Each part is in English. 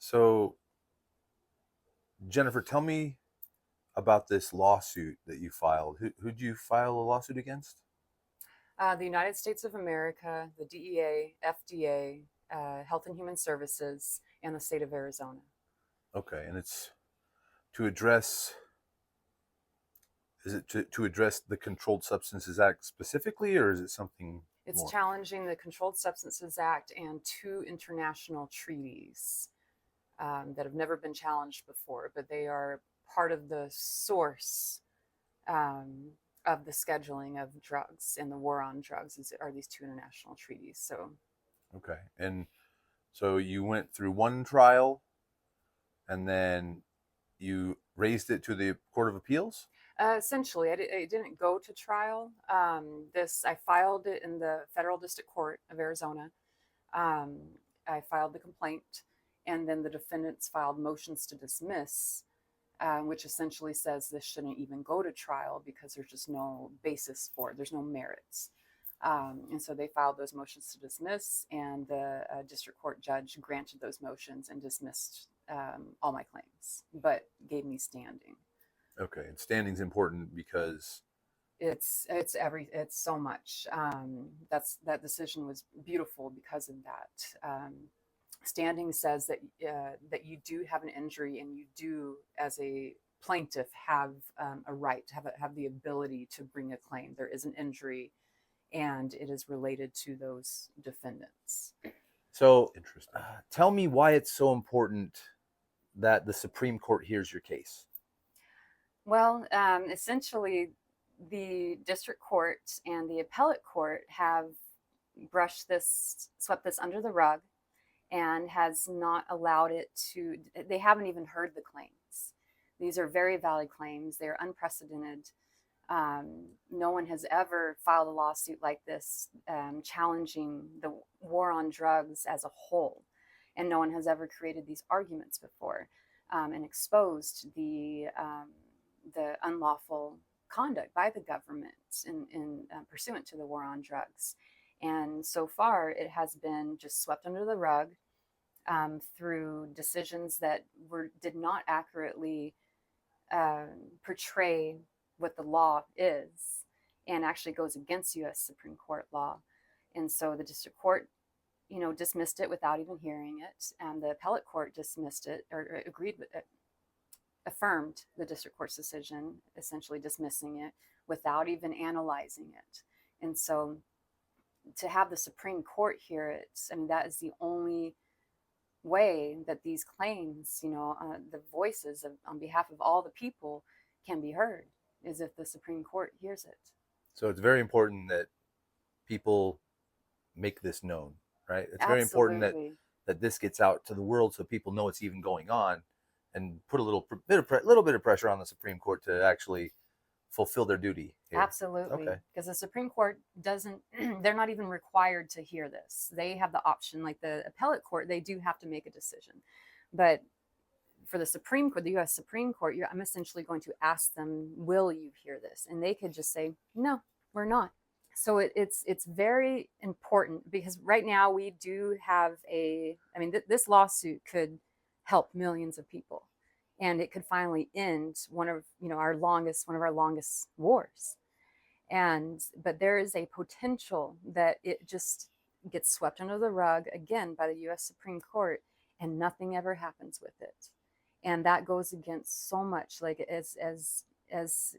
So, Jennifer, tell me about this lawsuit that you filed. Who'd you file a lawsuit against? The United States of America, the DEA, FDA, Health and Human Services, and the state of Arizona. Okay, and it's to address, is it to address the Controlled Substances Act specifically, or is it something It's more? challenging the Controlled Substances Act and two international treaties that have never been challenged before, but they are part of the source um, of the scheduling of drugs and the war on drugs are these two international treaties. So Okay, and so you went through one trial, and then you raised it to the Court of Appeals? essentially, it didn't go to trial. This I filed it in the Federal District Court of Arizona. Um, I filed the complaint, and then the defendants filed motions to dismiss, which essentially says this shouldn't even go to trial because there's just no basis for it. There's no merits. And so they filed those motions to dismiss, and the district court judge granted those motions and dismissed all my claims, but gave me standing. Okay, and standing's important because, It's so much. That decision was beautiful because of that. Standing says that you do have an injury, and you do, as a plaintiff, have a right to have the ability to bring a claim. There is an injury, and it is related to those defendants. so tell me why it's so important that the Supreme Court hears your case. Well, essentially, the district court and the appellate court have swept this under the rug, and has not allowed it to, they haven't even heard the claims. These are very valid claims. They're unprecedented. No one has ever filed a lawsuit like this challenging the war on drugs as a whole. And no one has ever created these arguments before and exposed the unlawful conduct by the government in pursuant to the war on drugs. And so far, it has been just swept under the rug through decisions that did not accurately portray what the law is, and actually goes against U.S. Supreme Court law. And so the district court, dismissed it without even hearing it, and the appellate court dismissed it or agreed with it, affirmed the district court's decision, essentially dismissing it without even analyzing it. And so to have the Supreme Court hear it, I mean, that is the only way that these claims, the voices on behalf of all the people can be heard, is if the Supreme Court hears it. So it's very important that people make this known, right? It's very important that Absolutely. this gets out to the world so people know it's even going on, and put a little bit of pressure on the Supreme Court to actually fulfill their duty here. Absolutely. Okay. Because the Supreme Court doesn't, they're not even required to hear this. They have the option, like the appellate court, they do have to make a decision. But for the Supreme Court, the US Supreme Court, I'm essentially going to ask them, will you hear this? And they could just say, no, we're not. So it's very important, because right now we do have this lawsuit could help millions of people, and it could finally end one of our longest wars. But there is a potential that it just gets swept under the rug again by the US Supreme Court, and nothing ever happens with it. And that goes against so much, like, as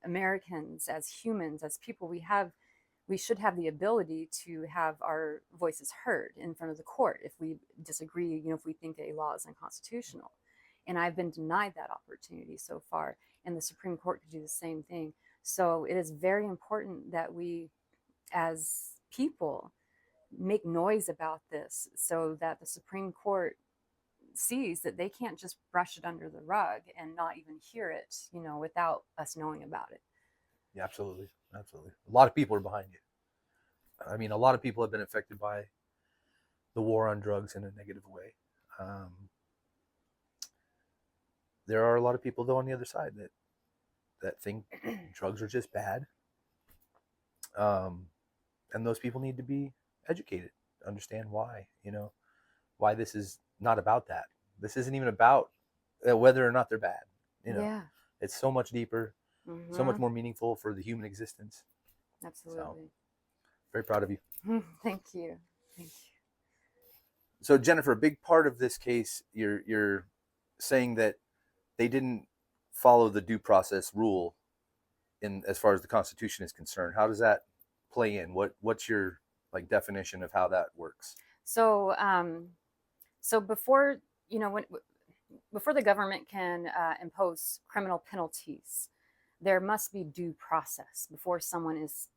Americans, as humans, as people, we should have the ability to have our voices heard in front of the court if we disagree, if we think a law is unconstitutional. And I've been denied that opportunity so far, and the Supreme Court could do the same thing. So it is very important that we, as people, make noise about this, so that the Supreme Court sees that they can't just brush it under the rug and not even hear it, without us knowing about it. Yeah, absolutely, absolutely. A lot of people are behind you. I mean, a lot of people have been affected by the war on drugs in a negative way. There are a lot of people, though, on the other side that think drugs are just bad, and those people need to be educated, understand why. Why this is not about that. this isn't even about whether or not they're bad. Yeah. It's so much deeper, so much Mm-hmm. more meaningful for the human existence. So Absolutely. very proud of you. Thank you. Thank you. So Jennifer, a big part of this case, you're saying that they didn't follow the due process rule in as far as the Constitution is concerned. How does that play in? What's your like definition of how that works? So, so before before the government can impose criminal penalties, there must be due process before someone is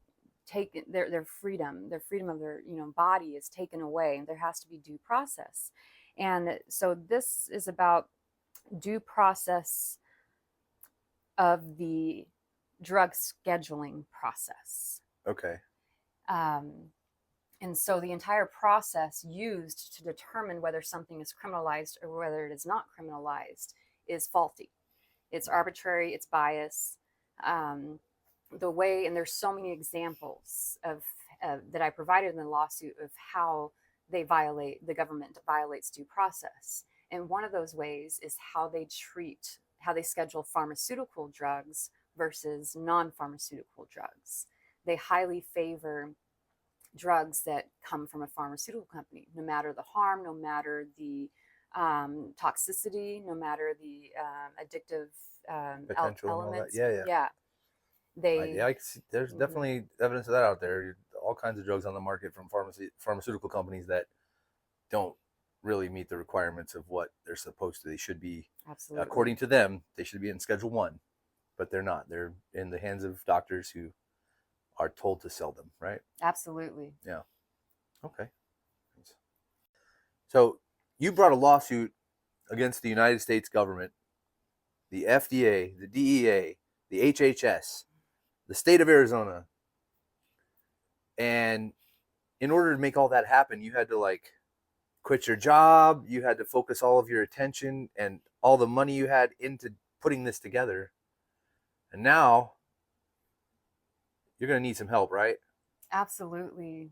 taken their freedom of their body is taken away. There has to be due process, and so this is about due process of the drug scheduling process. Okay. And so the entire process used to determine whether something is criminalized or whether it is not criminalized is faulty. It's arbitrary, it's biased. The way, and there's so many examples of that I provided in the lawsuit of how the government violates due process. And one of those ways is how they schedule pharmaceutical drugs versus non-pharmaceutical drugs. They highly favor drugs that come from a pharmaceutical company, no matter the harm, no matter the toxicity, no matter the addictive Potential elements. and all that. Yeah. They I see, there's definitely evidence of that out there. All kinds of drugs on the market from pharmaceutical companies that don't really meet the requirements of what they're supposed to. They should be, absolutely, according to them, they should be in Schedule 1, but they're not. They're in the hands of doctors who are told to sell them, right? Absolutely. Yeah. Okay. So you brought a lawsuit against the United States government, the FDA, the DEA, the HHS, the state of Arizona. And in order to make all that happen, you had to like quit your job. You had to focus all of your attention and all the money you had into putting this together. And now you're going to need some help, right? Absolutely.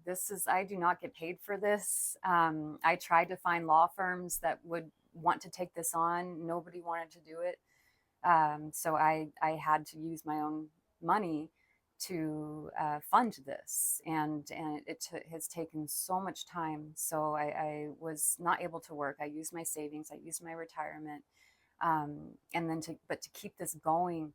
I do not get paid for this. I tried to find law firms that would want to take this on. Nobody wanted to do it. So I had to use my own money to fund this. And it has taken so much time. So I was not able to work. I used my savings, I used my retirement. And then to keep this going,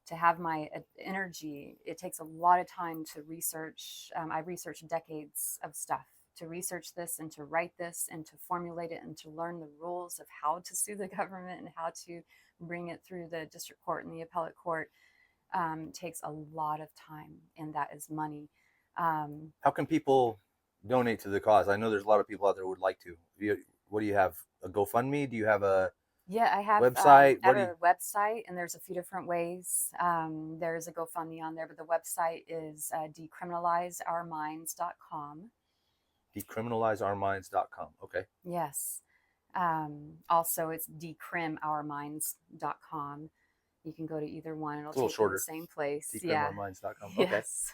to have my energy, it takes a lot of time to research. I researched decades of stuff to research this and to write this and to formulate it and to learn the rules of how to sue the government and how to bring it through the district court and the appellate court. Takes a lot of time, and that is money. How can people donate to the cause? I know there's a lot of people out there who would like to. What do you have? A GoFundMe? Do you have a I have website? I have a website, and there's a few different ways. There's a GoFundMe on there, but the website is decriminalizeourminds.com. Decriminalizeourminds.com. Okay. Yes. Also, it's decrimourminds.com. You can go to either one. It'll take you to the same place. Decrimourminds.com. Okay. Yes.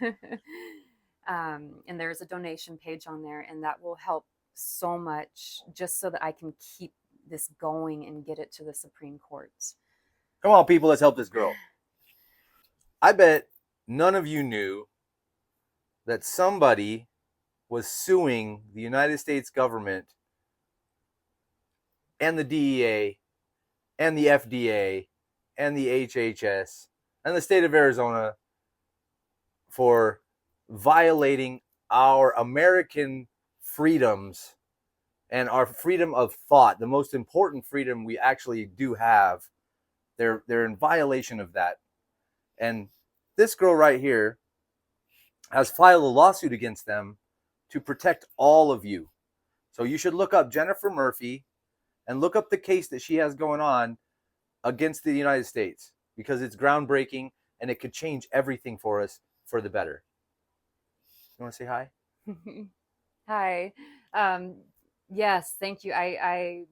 And there's a donation page on there, and that will help so much, just so that I can keep this going and get it to the Supreme Court. Come on, people, let's help this girl. I bet none of you knew that somebody was suing the United States government and the DEA and the FDA and the HHS and the state of Arizona for violating our American freedoms and our freedom of thought, the most important freedom we actually do have. They're in violation of that. And this girl right here has filed a lawsuit against them to protect all of you. So you should look up Jennifer Murphey and look up the case that she has going on against the United States, because it's groundbreaking and it could change everything for us for the better. You want to say hi? Hi. Yes, thank you. I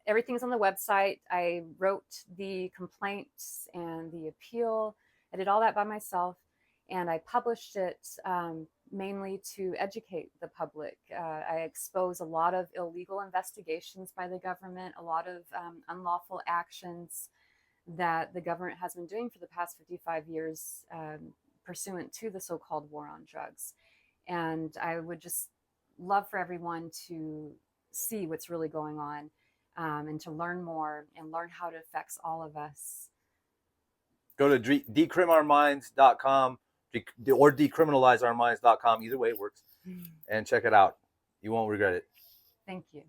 everything's on the website. I wrote the complaints and the appeal. I did all that by myself, and I published it mainly to educate the public. I expose a lot of illegal investigations by the government, a lot of unlawful actions that the government has been doing for the past 55 years, pursuant to the so-called war on drugs. And I would just love for everyone to see what's really going on, and to learn more and learn how it affects all of us. Go to decrimourminds.com or decriminalizeourminds.com. Either way, it works. And check it out. You won't regret it. Thank you.